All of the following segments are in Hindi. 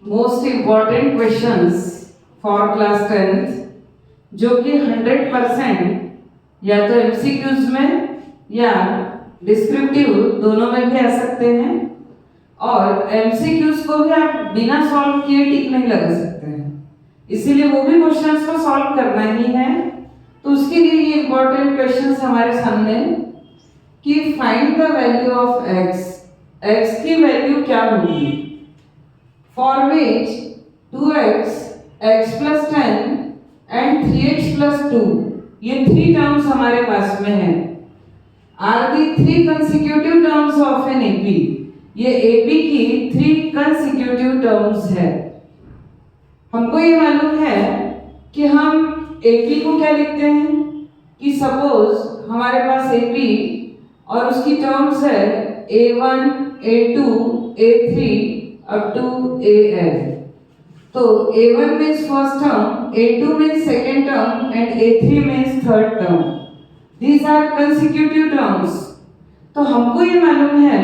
Most important questions for class 10th जो कि 100% या तो एमसीक्यूज में या डिस्क्रिप्टिव दोनों में भी आ सकते हैं, और एमसीक्यूज को भी आप बिना सॉल्व किए टिक नहीं लगा सकते हैं, इसीलिए वो भी क्वेश्चंस को सॉल्व करना ही है। तो उसके लिए ये इम्पोर्टेंट क्वेश्चंस हमारे सामने कि find the value of x, x की वैल्यू क्या होगी, for which 2x, x plus 10 and 3x plus 2 ये 3 टर्म्स हमारे पास में है, are the 3 consecutive terms of an AP. ये एपी की 3 कंसेक्यूटिव टर्म्स है। हमको ये मालूम है कि हम एपी को क्या लिखते हैं कि सपोज हमारे पास एपी और उसकी टर्म्स है a1, a2, a3 up to an। तो a1 means first term, a2 means second term and a3 means third term. These are consecutive terms. तो हमको ये मालूम है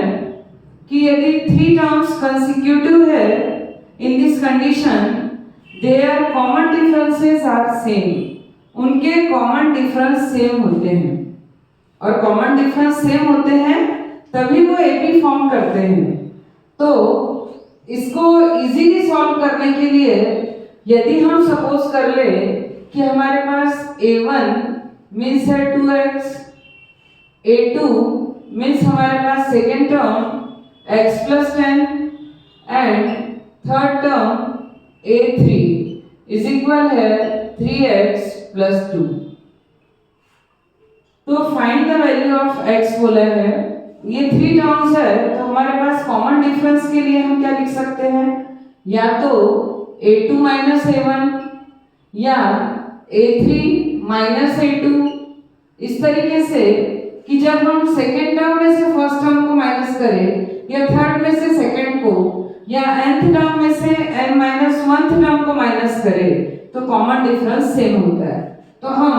कि यदि 3 terms consecutive है in this condition, their common differences are same. उनके common difference same होते हैं, और common difference same होते हैं तभी वो AP फॉर्म करते हैं। तो इसको इजीली सॉल्व करने के लिए यदि हम सपोज कर ले कि हमारे पास a1 मीन्स है 2x, a2 मीन्स हमारे पास second term x plus 10 and third term a3 is equal है 3x plus 2। तो find the value of x बोला है, ये 3 टर्म्स है, तो हमारे पास कॉमन डिफरेंस के लिए हम क्या लिख सकते हैं, या तो a2 माइनस a1 या a3 माइनस a2, इस तरीके से कि जब हम सेकेंड टर्म में से फर्स्ट टर्म को माइनस करें या थर्ड में से सेकेंड को या nth टर्म में से n माइनस 1th टर्म को माइनस करें तो कॉमन डिफरेंस सेम होता है। तो हम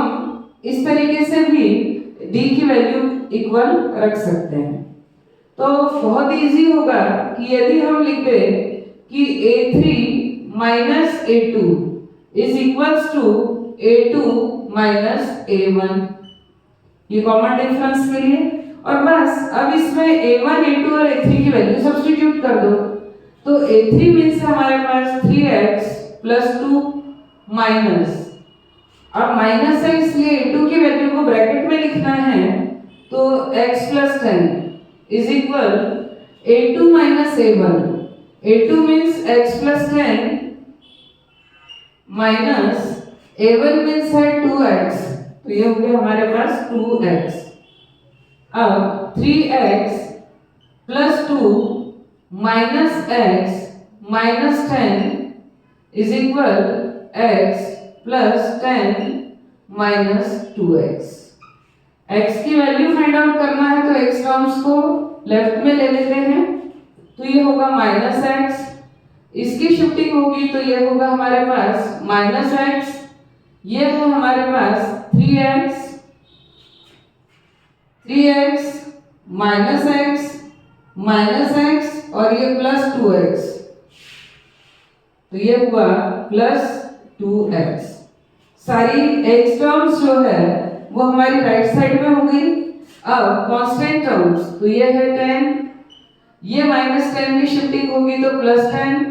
इस तरीके से भी d की वैल्यू इक्वल रख सकते हैं। तो बहुत इजी होगा कि यदि हम लिख दें कि a3 minus a2 is equals to a2 minus a1, ये कॉमन डिफरेंस के लिए। और बस अब इसमें a1, a2 और a3 की वैल्यू सब्स्टिट्यूट कर दो, तो a3 मीन्स हमारे पास 3x plus 2 माइनस, अब माइनस है इसलिए a2 की वैल्यू को ब्रैकेट में लिखना है, तो x plus 10 is equal a2 minus a1, a2 means x plus 10 minus a1 means है 2x, तो ये हो गया हमारे पास 2x। अब 3x plus 2 minus x minus 10 is equal x plus 10 minus 2x। x की वैल्यू फाइंड आउट करना है तो x टर्म्स को लेफ्ट में ले लेते हैं, तो ये होगा माइनस x, इसकी शिफ्टिंग होगी तो ये होगा हमारे पास माइनस x, ये है हमारे पास 3x माइनस x और ये प्लस 2x, तो ये हुआ प्लस 2x। सारी x टर्म्स जो है वो हमारी राइट साइड में हो गई। अब कांस्टेंट टर्म्स, तो ये है 10, ये माइनस 10 की शिफ्टिंग होगी तो प्लस 10,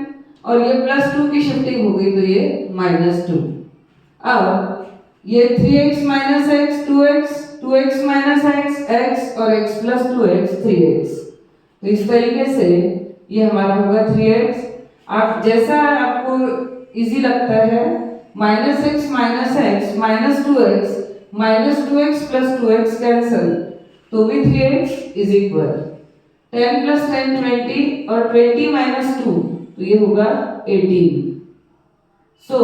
और ये प्लस 2 की शिफ्टिंग होगी तो ये माइनस 2। अब ये 3x minus x 2x, 2x minus x x और x प्लस 2x 3x, तो इस तरीके से ये हमारा होगा 3x। आप जैसा आपको इजी लगता है, minus x minus 2x plus 2x cancel, तो भी 3x इज इक्वल 10 प्लस 10 20 और 20 माइनस 2, तो ये होगा 18। सो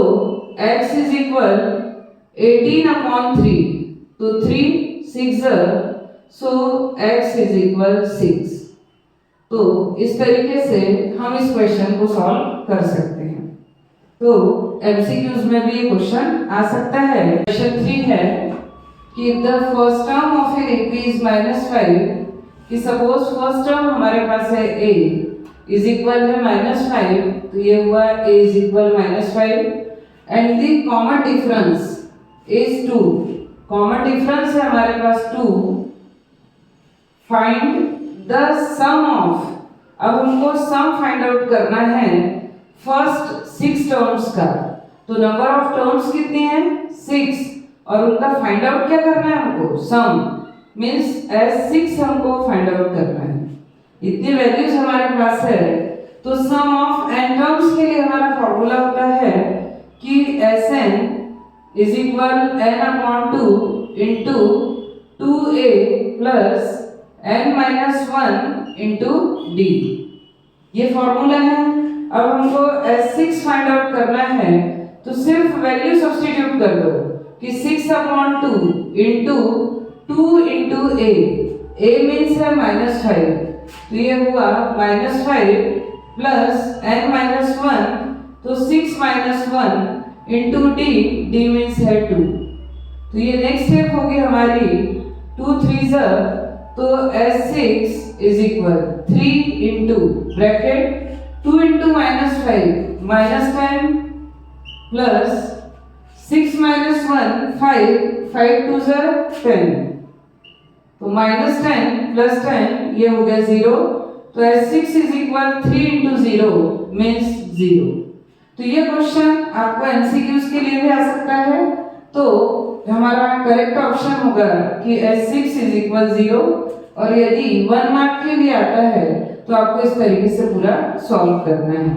x इज इक्वल 18 अपॉन 3, तो 3 6 सो x इज इक्वल 6। तो इस तरीके से हम इस क्वेश्चन को सॉल्व कर सकते हैं। तो एमसीक्यूज में भी ये क्वेश्चन आ सकता है। क्वेश्चन 3 है कि the first term of an AP is -5, कि सपोज फर्स्ट टर्म हमारे पास है a इज इक्वल है -5, तो ये हुआ a is equal -5 and the common difference is 2। Common difference है हमारे पास 2। फाइंड द सम ऑफ, अब हमको सम फाइंड आउट करना है फर्स्ट 6 टर्म्स का। तो नंबर ऑफ टर्म्स कितनी है 6 और उनका फाइंड आउट क्या करना है हमको, सम मींस S6 हमको फाइंड आउट करना है। इतनी वैल्यूज हमारे पास है, तो सम ऑफ n टर्म्स के लिए हमारा फॉर्मूला होता है कि Sn is equal n/2 into 2a plus n-1 into d, ये फॉर्मूला है। अब हमको S6 फाइंड आउट करना है, तो सिर्फ वैल्यू सब्स्टिट्यूट कर दो कि 6/2 इंटू 2 इंटू a मीन्स है -5, तो ये हुआ -5 प्लस n-1, तो 6 - 1 इंटू d मीन्स है 2। तो ये नेक्स्ट स्टेप होगी हमारी 2 3 तो S6 is equal 3 into bracket 2 into -5 -10 plus 6 - 1 5 5 2 10, तो -10 प्लस 10 ये हो गया 0। तो S6 is equal 3 into 0 means 0। तो ये क्वेश्चन आपको एमसीक्यूज के लिए भी आ सकता है, तो हमारा करेक्ट ऑप्शन होगा कि S6 इज इक्वल 0। और यदि 1 मार्क के लिए आता है तो आपको इस तरीके से पूरा सॉल्व करना है।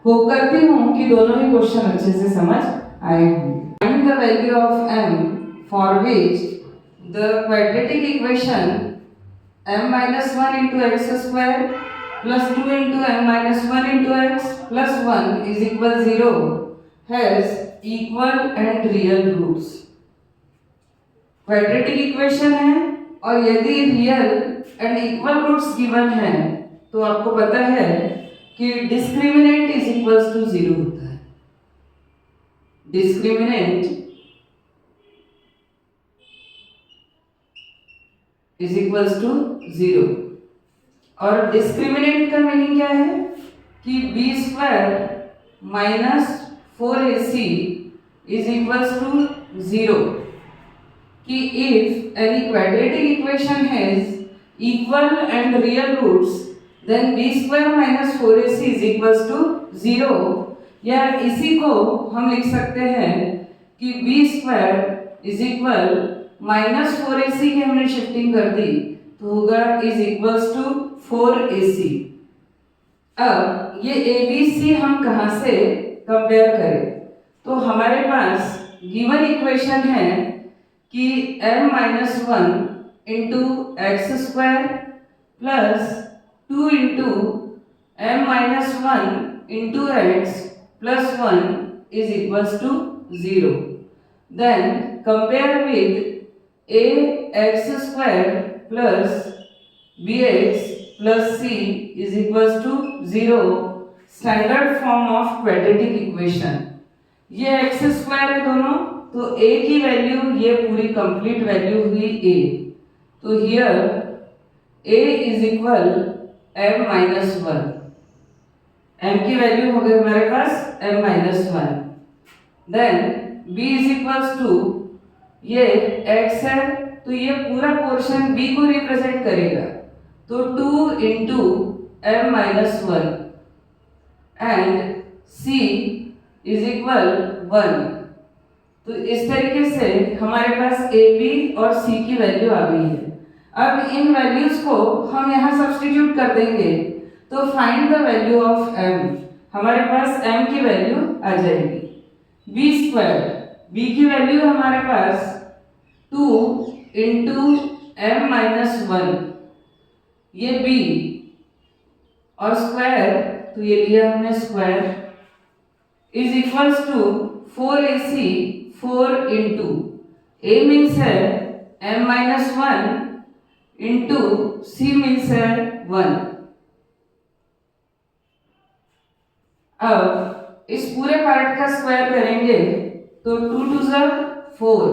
होप करती हूँ कि दोनों ही क्वेश्चन अच्छे से समझ आए होंगे। Find the value of m for which the quadratic equation m-1 into x square plus 2 into m-1 into x plus 1 is equal 0 has equal and real roots। Quadratic equation है और यदि real and equal roots given है तो आपको पता है कि डिस्क्रिमिनेंट इज इक्वल्स टू 0 होता है। डिस्क्रिमिनेंट इज इक्वल्स टू 0 और डिस्क्रिमिनेंट का मीनिंग क्या है कि b² minus 4ac is equals to 0, कि if any quadratic equation has equal and real roots then b² minus 4ac is equals to 0। या इसी को हम लिख सकते हैं कि b² is equal minus 4ac की हमने शिफ्टिंग कर दी तो होगा इज इक्वल्स टू 4ac। अब ये abc हम कहाँ से कंपेयर करें, तो हमारे पास गिवन इक्वेशन है कि m-1 into x square plus 2 into m-1 into x plus 1 is equals to 0। Then compare with a x square plus bx plus c is equals to 0, standard form of quadratic equation. ये एक्स स्क्वायर है दोनों, तो a की वैल्यू ये पूरी कंप्लीट वैल्यू हुई a, तो here a is equal m-1, m की वैल्यू हो गई हमारे पास m-1। Then b is equals to ये x है, तो ये पूरा पोर्शन b को रिप्रेजेंट करेगा, तो 2 into m-1 and c is equal 1। तो इस तरीके से हमारे पास ए बी और सी की वैल्यू आ गई है। अब इन वैल्यूज को हम यहाँ सब्स्टिट्यूट कर देंगे, तो find the value of m, हमारे पास m की वैल्यू आ जाएगी b²। b की वैल्यू हमारे पास 2 इंटू m-1, ये b और स्क्वायर, तो ये लिया हमने square, is equals to 4ac 4 into a means है m-1 इंटू c मीन्स है 1। अब इस पूरे पार्ट का स्क्वायर करेंगे तो 2 2 4,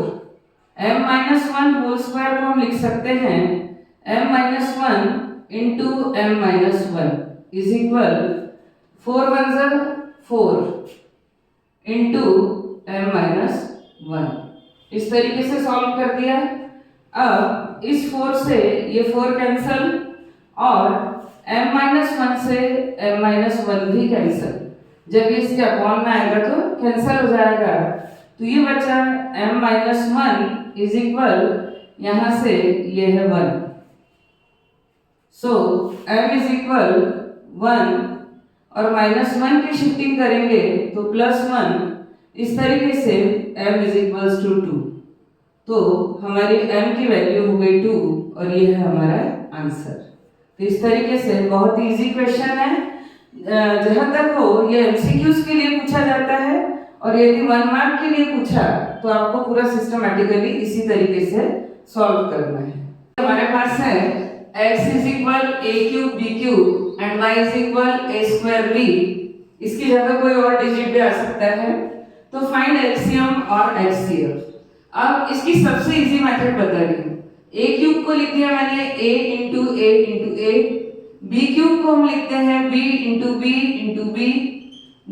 m-1 होल स्क्वायर को हम लिख सकते हैं m-1 into m-1, is equal 4 1 ज़ा 4 इंटू m माइनस 1। इस तरीके से सॉल्व कर दिया। अब इस 4 से ये 4 कैंसल और m माइनस 1 से m माइनस 1 भी कैंसल। जब ये इसके अपॉन में आएगा तो कैंसल हो जाएगा, तो ये बचा m माइनस 1 इज इक्वल, यहाँ से ये है 1। सो m इज इक्वल 1 और माइनस 1 की शिफ्टिंग करेंगे तो प्लस 1। इस तरीके से m इज इक्वल्स टू 2। तो हमारी m की वैल्यू हो गई 2 और ये है हमारा आंसर। तो इस तरीके से बहुत इजी क्वेश्चन है। जहाँ तक हो ये एमसीक्यूज के लिए पूछा जाता है और यदि 1 मार्क के लिए पूछा तो आपको पूरा सिस्टमैटिकली इसी तरीके से सॉल्व करना है। हमारे पास है x is equal a cube b cube and y is equal a square b। इसकी जगह कोई और डिजिट भी आ सकता है। तो फाइंड एलसीएम और एचसीएफ। अब इसकी सबसे इजी मेथड बता रही हूँ। a क्यूब को लिख दिया मैंने a into a, b cube को हम लिखते हैं b into b,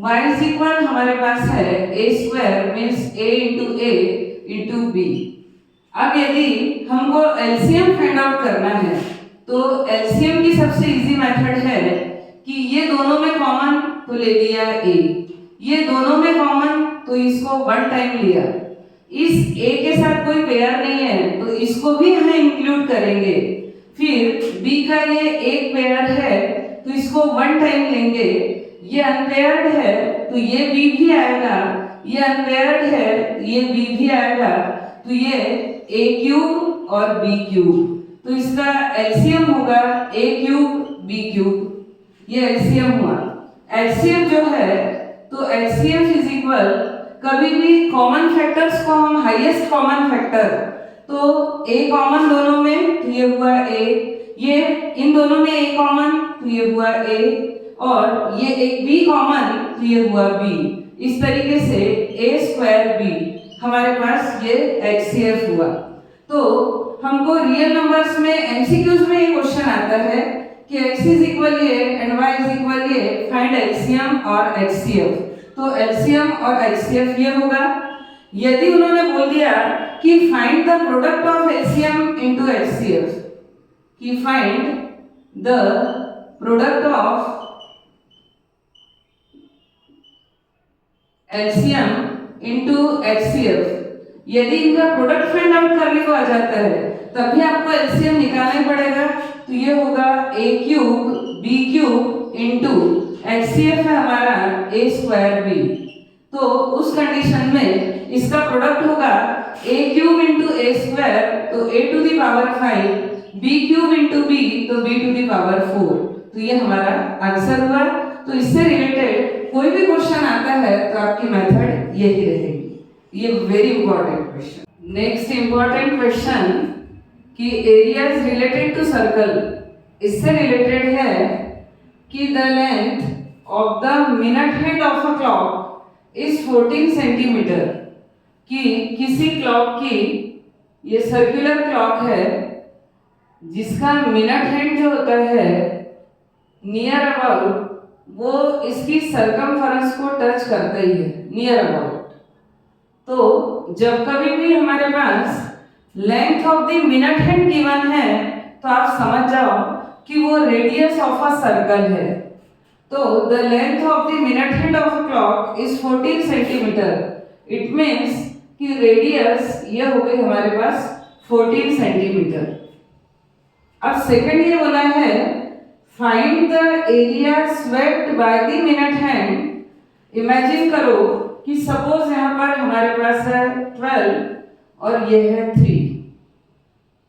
y is equal हमारे पास है a square means a into b। अब यदि हमको एलसीएम फाइंड आउट करना है तो एलसीएम की सबसे इजी मेथड है कि ये दोनों में कॉमन तो ले लिया a, ये दोनों में कॉमन तो इसको 1 टाइम लिया। इस a के साथ कोई पेयर नहीं है तो इसको भी यहाँ इंक्लूड करेंगे। फिर b का ये एक पेयर है तो इसको 1 टाइम लेंगे। ये अनपेयर्ड है तो ये b भी आएगा, ये अनपेयर्ड है ये b भी आएगा, तो ये a क्यूब और b क्यूब। तो इसका एलसीएम होगा a क्यूब b क्यूब, ये एलसीएम हुआ। एलसीएम जो है तो एलसीएम इज इक्वल, कभी भी कॉमन फैक्टर्स को हम हाईएस्ट कॉमन फैक्टर, तो a कॉमन दोनों में तो ये हुआ a, ये इन दोनों में a कॉमन तो ये हुआ a, और ये एक b कॉमन तो ये हुआ b। इस तरीके से a स्क्वायर b हमारे पास ये HCF हुआ। तो हमको रियल नंबर्स में एमसीक्यूज में ये क्वेश्चन आता है कि x इज इक्वल ये एंड y इज इक्वल ये, फाइंड एलसीएम और HCF। तो एलसीएम और HCF ये होगा। यदि उन्होंने बोल दिया कि find the product of LCM into HCF, कि find the product of LCM into HCF, यदि इनका प्रोडक्ट फाइंड आउट करने को आ जाता है तब भी आपको एलसीएम निकालना पड़ेगा। तो ये होगा a cube b cube into HCF है हमारा a स्क्वायर b। तो उस कंडीशन में इसका प्रोडक्ट होगा a cube into a square, तो a to the power 5, b cube into b तो b टू द पावर 4। तो ये हमारा आंसर हुआ। तो इससे रिलेटेड कोई भी क्वेश्चन आता है तो आपकी मेथड यही रहेगी। ये very important question. Next important question कि area is related to circle. इससे रिलेटेड है कि the length of the minute hand of a clock is 14 centimetre. कि किसी क्लॉक की, ये सर्कुलर क्लॉक है जिसका मिनट हैंड जो होता है नियर अबाउट, वो इसकी सरकमफेरेंस को टच करता ही है नियर अबाउट। तो जब कभी भी हमारे पास length of the minute hand given है तो आप समझ जाओ कि वो रेडियस ऑफ अ सर्कल है। तो the length of the minute hand of a clock is 14 centimetre. It means कि रेडियस ये हो गई हमारे पास 14 सेंटीमीटर। अब सेकंड ये बोला है find the area swept by the minute hand. Imagine करो कि सपोज यहाँ पर हमारे पास है 12 और ये है 3।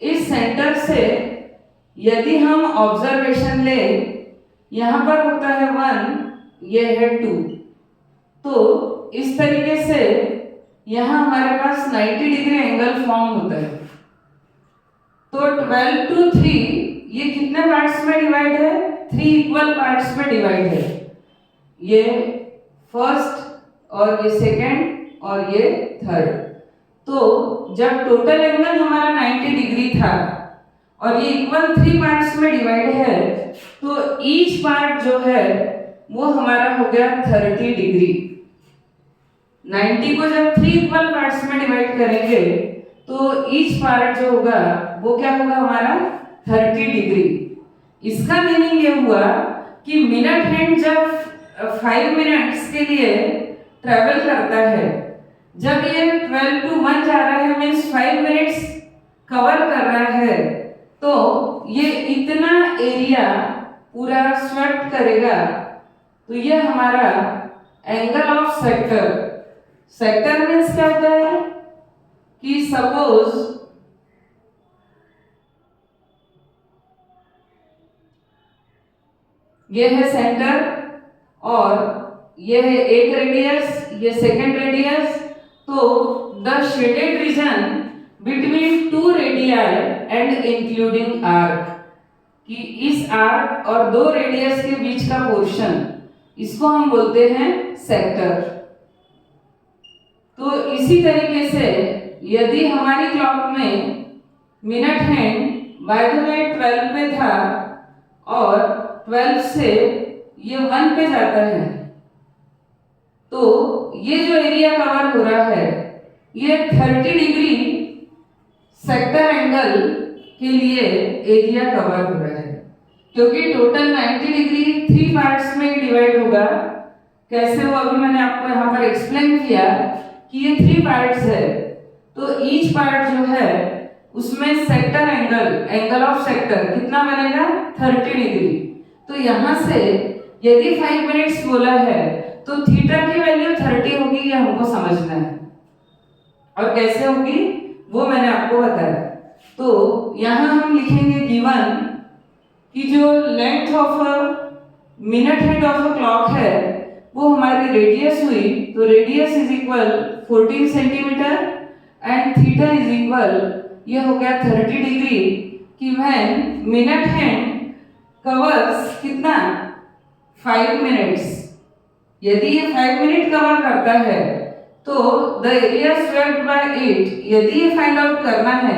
इस सेंटर से यदि हम ऑब्जर्वेशन ले, यहाँ पर होता है 1, ये है 2, तो इस तरीके से यहाँ हमारे पास 90 डिग्री एंगल फॉर्म होता है। तो 12 to 3 ये कितने पार्ट्स में डिवाइड है? 3 इक्वल पार्ट्स में डिवाइड है। ये फर्स्ट और ये सेकंड और ये थर्ड। तो जब टोटल एंगल हमारा 90 डिग्री था और ये इक्वल 3 पार्ट्स में डिवाइड है, तो ईच पार्ट जो है वो हमारा हो गया 30 डिग्री। 90 को जब 3 इक्वल पार्ट्स में डिवाइड करेंगे तो ईच पार्ट जो होगा वो क्या होगा हमारा 30 डिग्री। इसका मीनिंग ये हुआ कि मिनट हैंड जब 5 मिनट्स के लिए ट्रेवल करता है, जब ये 12 to 1 जा रहा है मीन्स 5 मिनट्स कवर कर रहा है, तो ये इतना एरिया पूरा स्वेप्ट करेगा। तो ये हमारा angle of sector. Sector means क्या होता है कि सपोज ये है सेंटर और ये है एक रेडियस, ये सेकंड रेडियस, तो the shaded region between 2 radius and including arc, कि इस आर्क और 2 रेडियस के बीच का पोर्शन, इसको हम बोलते हैं सेक्टर। तो इसी तरीके से यदि हमारी क्लॉक में minute hand by the way 12 पे था और 12 से ये 1 पे जाता है, तो ये जो एरिया कवर हो रहा है ये 30 डिग्री सेक्टर एंगल के लिए एरिया कवर हो रहा है, क्योंकि टोटल 90 डिग्री 3 पार्ट्स में डिवाइड होगा। कैसे वो अभी मैंने आपको यहाँ पर एक्सप्लेन किया कि ये 3 पार्ट्स है, तो ईच पार्ट जो है उसमें सेक्टर एंगल ऑफ सेक्टर कितना बनेगा 30 डिग्री। तो यहाँ से यदि 5 मिनट्स बोला है तो थीटा की वैल्यू 30 होगी, ये हमको समझना है। और कैसे होगी वो मैंने आपको बताया। तो यहाँ हम लिखेंगे गिवन कि जो length of minute hand of a clock है वो हमारी रेडियस हुई, तो radius is equal 14 centimetre and theta is equal, ये हो गया 30 डिग्री, कि व्हेन मिनट हैंड कवर्स कितना 5 मिनट्स, यदि ये 5 मिनट कवर करता है तो the area swept bye it, यदि ये फाइंड आउट करना है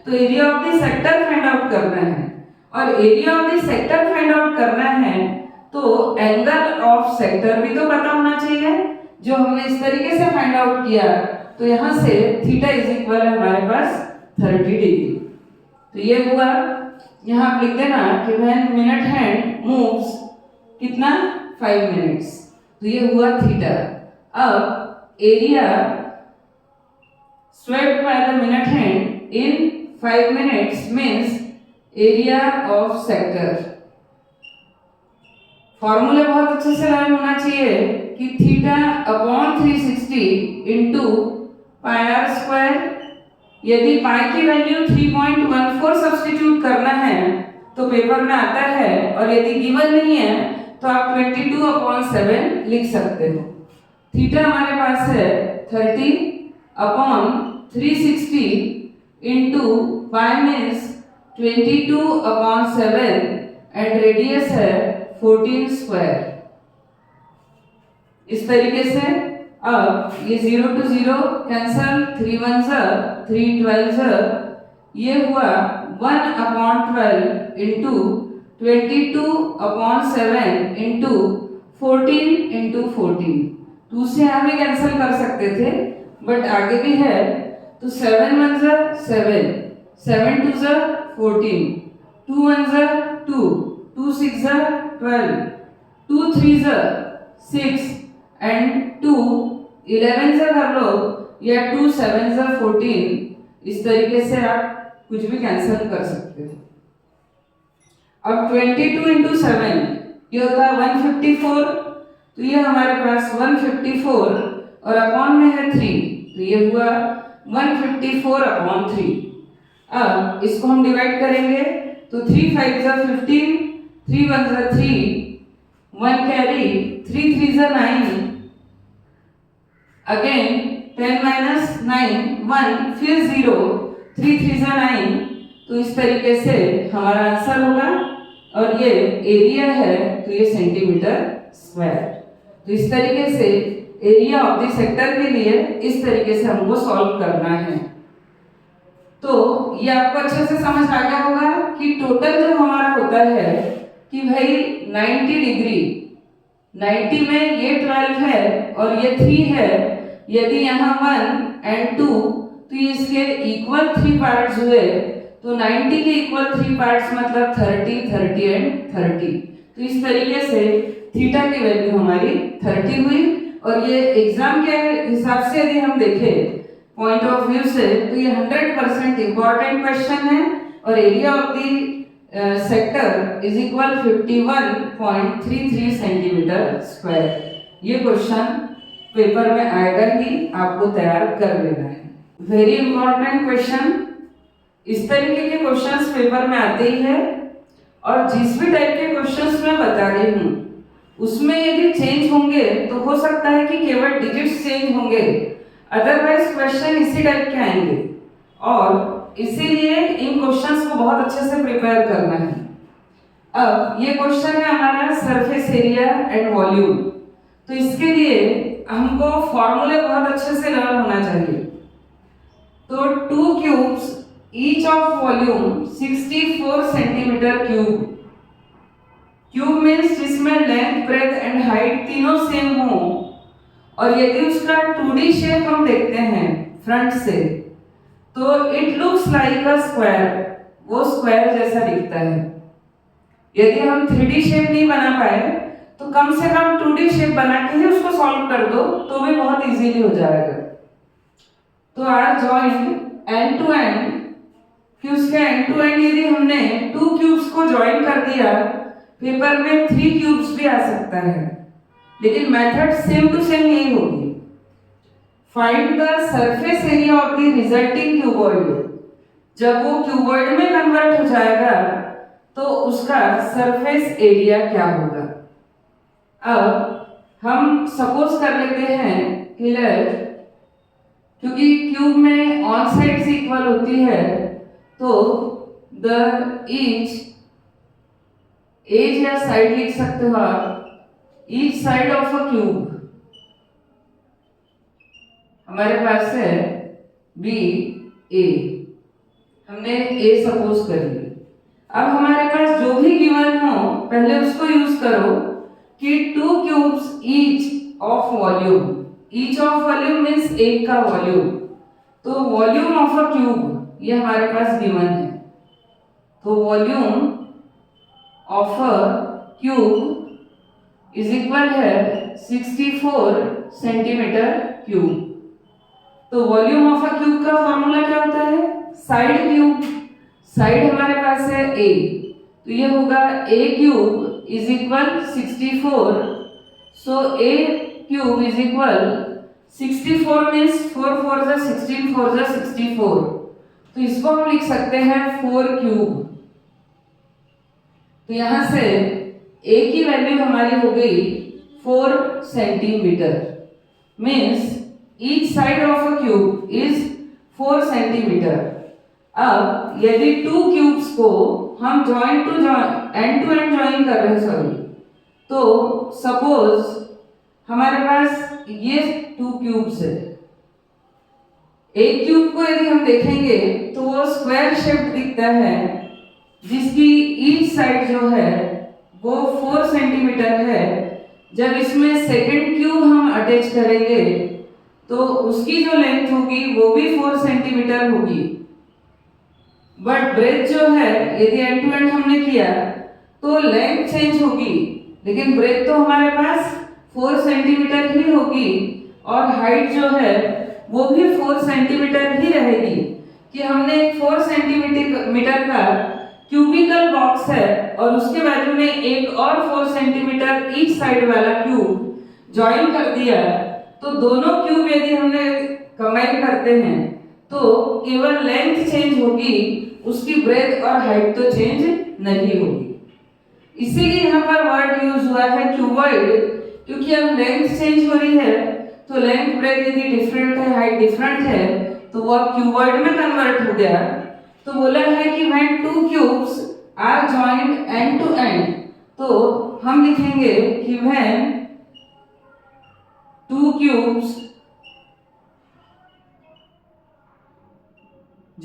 तो area of the sector find out करना है, और area of the sector find out करना है तो एंगल ऑफ सेक्टर भी तो पता होना चाहिए, जो हमने इस तरीके से फाइंड आउट किया। तो यहाँ से थीटा इज इक्वल है हमारे पास 30 डिग्री। तो ये हुआ, यहाँ आप लिख देना कि व्हेन मिनट हैंड मूव्स कितना 5 मिनट्स, तो ये हुआ थीटा। अब area swept by the minute hand in 5 minutes means area of sector. फॉर्मूले बहुत अच्छे से लर्न होना चाहिए कि theta upon 360 into pi r square. यदि पाई की वैल्यू 3.14 सब्स्टिट्यूट करना है तो पेपर में आता है, और यदि गिवन नहीं है तो आप 22/7 लिख सकते हो। थीटा हमारे पास है 30/360 into pi means 22/7 and radius है 14 स्क्वायर। इस तरीके से अब ये 0 to 0 कैंसल, 3 1 3 12, ये हुआ 1/12 इंटू 22/7 इंटू 14 इंटू 14। 2 से हम भी कैंसिल कर सकते थे बट आगे भी है, तो 7 1 7, 7 2 14, 2 1 2, 2 6 12, 2 3 6 एंड 2 11 से कर लो या 2 7 14। इस तरीके से आप कुछ भी कैंसिल कर सकते हो। अब 22 इंटू 7 ये होता है 154, तो ये हमारे पास 154 और अपॉन में है 3, तो ये हुआ 154/3। अब इसको हम डिवाइड करेंगे तो 3 5 15, 3 1 3, 1 कैरी, 3 3 9, अगेन 10 - 9 1, फिर 0, 3 3 9। तो इस तरीके से हमारा आंसर होगा, और ये एरिया है तो ये सेंटीमीटर स्क्वायर। तो इस तरीके से एरिया ऑफ द सेक्टर के लिए इस तरीके से हमको सॉल्व करना है। तो ये आपको अच्छे से समझ आ गया होगा कि टोटल जो हमारा होता है कि भाई 90 डिग्री, 90 में ये 12 है और ये 3 है। यदि यहाँ 1 एंड 2 तो ये इसके इक्वल 3 पार्ट्स हुए, तो 90 के इक्वल 3 पार्ट्स मतलब 30, 30 एंड 30। तो इस तरीके से थीटा की वैल्यू हमारी 30 हुई। और ये एग्जाम के हिसाब से यदि हम देखें पॉइंट ऑफ व्यू से, तो ये 100% इंपॉर्टेंट क्वेश्चन है। और area of the sector is equal 51.33 centimetre square. ये क्वेश्चन पेपर में आएगा ही, आपको तैयार कर लेना है। Very important question. इस तरीके के क्वेश्चंस पेपर में आते ही है। और जिस भी टाइप के क्वेश्चंस मैं बता रही हूँ उसमें यदि चेंज होंगे तो हो सकता है कि केवल डिजिट्स चेंज होंगे, अदरवाइज क्वेश्चन इसी टाइप के आएंगे। और इसीलिए इन क्वेश्चंस को बहुत अच्छे से प्रिपेयर करना है। अब ये क्वेश्चन है हमारा सरफेस एरिया एंड वॉल्यूम। तो इसके लिए हमको फॉर्मूले बहुत अच्छे से लर्न होना चाहिए। तो 2 cubes each of volume 64 centimetre cube. Cube means जिसमें लेंथ, ब्रेथ एंड हाइट तीनों सेम हो। और यदि उसका 2D शेप हम देखते हैं फ्रंट से, तो it looks like a square, वो स्क्वायर जैसा दिखता है। यदि हम 3D शेप नहीं बना पाए तो कम से कम 2D शेप बना के ही उसको सॉल्व कर दो तो भी बहुत इजीली हो जाएगा। तो are join end to end, कि उसके एंड टू एंड यदि हमने 2 क्यूब्स को ज्वाइन कर दिया, पेपर में 3 क्यूब्स भी आ सकता है, लेकिन मेथड सेम टू सेम यही होगी। Find the surface area of the resulting cuboid. जब वो क्यूबॉइड में कन्वर्ट हो जाएगा तो उसका सरफेस एरिया क्या होगा। अब हम सपोज कर लेते हैं कि क्योंकि क्यूब में ऑन साइड्स इक्वल होती है, तो द एज या साइड लिख सकते हो आप, each side of a cube हमारे पास है बी ए, हमने ए सपोज कर लिया। अब हमारे पास जो भी गिवन हो पहले उसको यूज करो कि 2 cubes each of volume. Each of volume means एक का वॉल्यूम, तो वॉल्यूम ऑफ अ क्यूब ये हमारे पास गिवन है। तो volume of a cube is equal है 64 सेंटीमीटर क्यूब। तो वॉल्यूम ऑफ अ क्यूब का फॉर्मूला क्या होता है, साइड क्यूब। साइड हमारे पास है ए, तो ये होगा a cube is equal 64। So a cube is equal 64 means 4 4 जा 16, 4 जा 64। तो इसको हम लिख सकते हैं 4 क्यूब। तो यहां से ए की वैल्यू हमारी हो गई 4 centimetre, means each side of a cube is 4 centimetre. अब यदि 2 क्यूब्स को हम जॉइन टू एंड ज्वाइन कर रहे हैं, सॉरी, तो सपोज हमारे पास ये 2 क्यूब्स है। एक क्यूब को यदि हम देखेंगे तो वो स्क्वायर शेप दिखता है, जिसकी ईच साइड जो है वो 4 सेंटीमीटर है। जब इसमें सेकंड क्यूब हम अटैच करेंगे तो उसकी जो लेंथ होगी वो भी 4 सेंटीमीटर होगी। बट ब्रेथ जो है यदि एंड टू एंड हमने किया तो लेंथ चेंज होगी, लेकिन ब्रेथ तो हमारे पास 4 सेंटीमीटर ही होगी। और हाइट जो है वो भी 4 सेंटीमीटर ही रहेगी। कि हमने एक 4 सेंटीमीटर का क्यूबिकल बॉक्स है और उसके बाजू में एक और 4 सेंटीमीटर ईच साइड वाला क्यूब ज्वाइन कर दिया, तो दोनों क्यूब यदि हमने कंबाइन करते हैं तो केवल लेंथ चेंज होगी, उसकी ब्रेथ और हाइट तो चेंज नहीं होगी। इसीलिए यहाँ पर वर्ड यूज हुआ है क्यूबॉइड, क्योंकि अब लेंथ चेंज हो रही है तो लेंथ ब्रेथ यदि डिफरेंट है, हाइट डिफरेंट है, तो वो अब क्यूबॉइड में कन्वर्ट हो गया। तो बोला है कि when 2 cubes are joined end to end, तो हम लिखेंगे कि when 2 cubes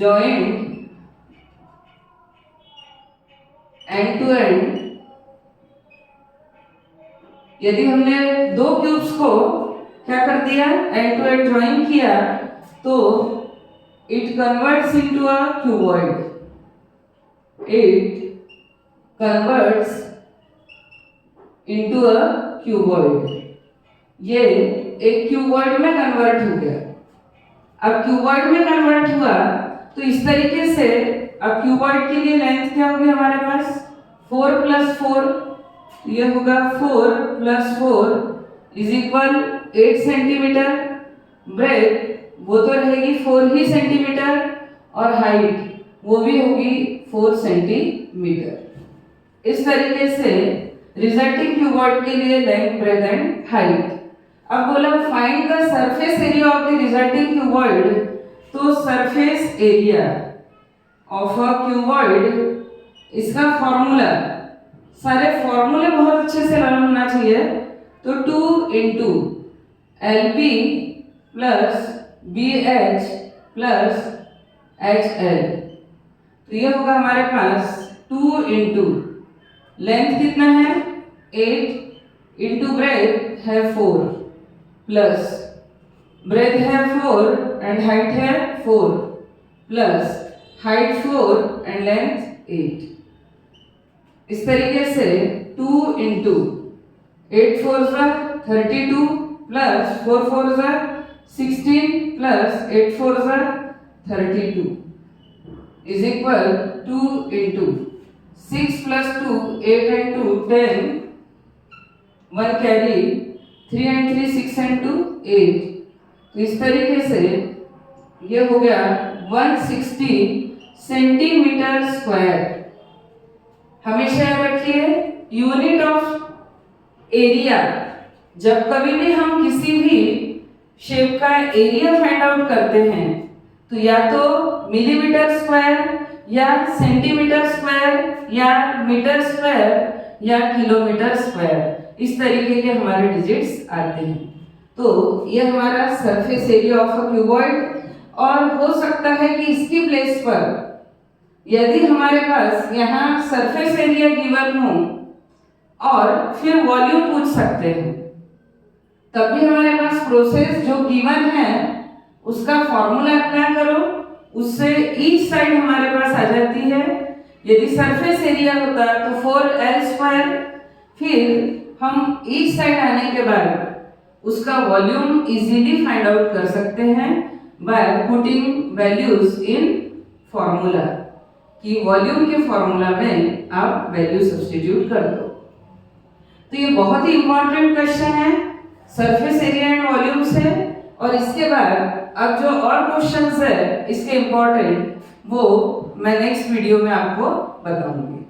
joined end to end, यदि हमने दो क्यूब्स को क्या कर दिया, एंड टू एंड ज्वाइन किया, तो it converts into a cuboid, it converts into a cuboid. ये एक क्यूबॉइड में कन्वर्ट हो गया। अब क्यूबॉइड में कन्वर्ट हुआ तो इस तरीके से, अब क्यूबॉइड के लिए लेंथ क्या होगी हमारे पास, 4 + 4, ये होगा 4 + 4 = 8 सेंटीमीटर। ब्रेथ वो तो रहेगी 4 ही सेंटीमीटर, और हाइट वो भी होगी 4 सेंटीमीटर। इस तरीके से रिजल्टिंग क्यूबॉइड के लिए लेंथ, ब्रेथ एंड हाइट। अब बोला find the surface area of the resulting cuboid, तो surface area of a cuboid, इसका फॉर्मूला, सारे फॉर्मूले बहुत अच्छे से लर्न होना चाहिए। तो 2 × LB + BH + HL, तो ये होगा हमारे पास 2 × लेंथ कितना है 8 × ब्रेथ है 4 प्लस ब्रेथ है 4 एंड हाइट है 4 प्लस हाइट 4 एंड लेंथ 8। इस तरीके से 2 × 8 4 32 plus 4 4 16 plus 8 4 32 is equal to 2 × 6 + 2 8 and 2 10, 1 carry 3 and 3 6 and 2 8। तो इस तरीके से ये हो गया 160 सेंटीमीटर स्क्वायर। हमेशा याद रखिए यूनिट ऑफ एरिया, जब कभी भी हम किसी भी शेप का एरिया फाइंड आउट करते हैं तो या तो मिलीमीटर स्क्वायर या सेंटीमीटर स्क्वायर या मीटर स्क्वायर या किलोमीटर स्क्वायर, इस तरीके के हमारे डिजिट्स आते हैं। तो ये हमारा surface area of a cuboid. और हो सकता है कि इसकी प्लेस पर यदि हमारे पास यहाँ सरफेस एरिया गिवन हो और फिर वॉल्यूम पूछ सकते हैं, तब भी हमारे पास प्रोसेस जो गिवन है उसका फॉर्मूला अप्लाई करो, उससे ईच साइड हमारे पास आ जाती है। यदि सरफेस एरिया होता तो 4L², फिर हम ईच साइड आने के बाद उसका वॉल्यूम इजीली फाइंड आउट कर सकते हैं by putting values in formula, कि वॉल्यूम के फॉर्मूला में आप वैल्यू सब्स्टिट्यूट कर दो। तो ये बहुत ही इंपॉर्टेंट क्वेश्चन है सरफेस एरिया एंड वॉल्यूम से। और इसके बाद अब जो और क्वेश्चंस है इसके इंपॉर्टेंट, वो मैं नेक्स्ट वीडियो में आपको बताऊंगी।